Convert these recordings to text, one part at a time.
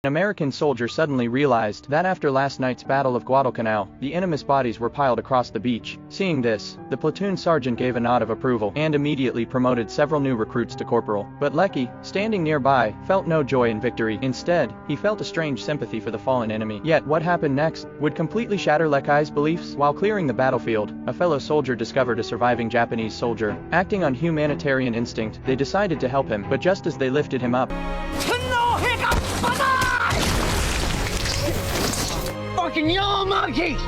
An American soldier suddenly realized that after last night's Battle of Guadalcanal, the enemy's bodies were piled across the beach. Seeing this, the platoon sergeant gave a nod of approval and immediately promoted several new recruits to corporal. But Lecky, standing nearby, felt no joy in victory. Instead, he felt a strange sympathy for the fallen enemy. Yet what happened next would completely shatter Lecky's beliefs. While clearing the battlefield, a fellow soldier discovered a surviving Japanese soldier. Acting on humanitarian instinct, they decided to help him, but just as they lifted him up, fucking yellow monkeys!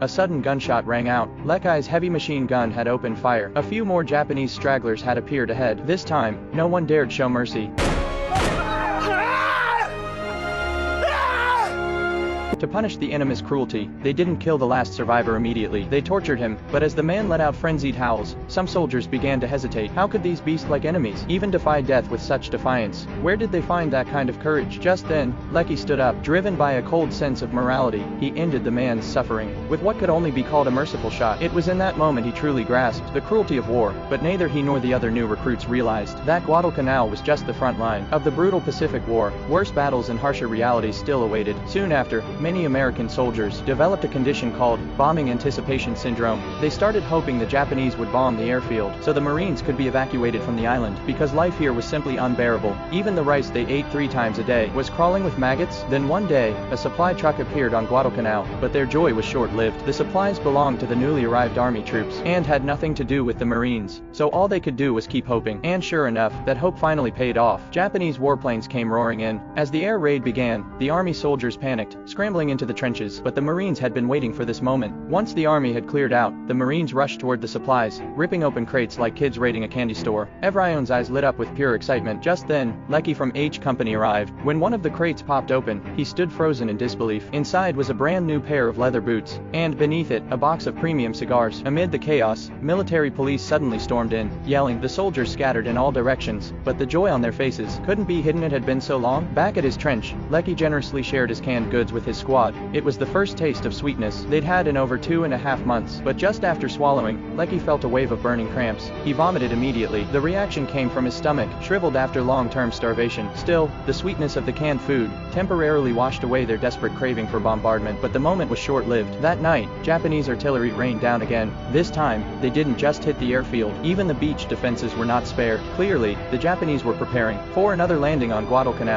A sudden gunshot rang out. Lecky's heavy machine gun had opened fire. A few more Japanese stragglers had appeared ahead. This time, no one dared show mercy. To punish the enemy's cruelty, they didn't kill the last survivor immediately. They tortured him, but as the man let out frenzied howls, some soldiers began to hesitate. How could these beast-like enemies even defy death with such defiance? Where did they find that kind of courage? Just then, Lecky stood up. Driven by a cold sense of morality, he ended the man's suffering with what could only be called a merciful shot. It was in that moment he truly grasped the cruelty of war, but neither he nor the other new recruits realized that Guadalcanal was just the front line of the brutal Pacific War. Worse battles and harsher realities still awaited. Soon after, many American soldiers developed a condition called bombing anticipation syndrome. They started hoping the Japanese would bomb the airfield so the Marines could be evacuated from the island, because life here was simply unbearable. Even the rice they ate 3 times a day was crawling with maggots. Then one day, a supply truck appeared on Guadalcanal, but their joy was short-lived. The supplies belonged to the newly arrived army troops and had nothing to do with the Marines, so all they could do was keep hoping. And sure enough, that hope finally paid off. Japanese warplanes came roaring in. As the air raid began, the army soldiers panicked, scrambling into the trenches, but the Marines had been waiting for this moment. Once the army had cleared out, the Marines rushed toward the supplies, ripping open crates like kids raiding a candy store. Evrion's eyes lit up with pure excitement. Just then, Lecky from H Company arrived. When one of the crates popped open, he stood frozen in disbelief. Inside was a brand new pair of leather boots, and beneath it, a box of premium cigars. Amid the chaos, military police suddenly stormed in, yelling. The soldiers scattered in all directions, but the joy on their faces couldn't be hidden. It had been so long. Back at his trench, Lecky generously shared his canned goods with his squad. It was the first taste of sweetness they'd had in over 2.5 months, but just after swallowing, Lecky felt a wave of burning cramps. He vomited immediately. The reaction came from his stomach, shriveled after long-term starvation. Still, the sweetness of the canned food temporarily washed away their desperate craving for bombardment, but the moment was short-lived. That night, Japanese artillery rained down again. This time, they didn't just hit the airfield. Even the beach defenses were not spared. Clearly, the Japanese were preparing for another landing on Guadalcanal.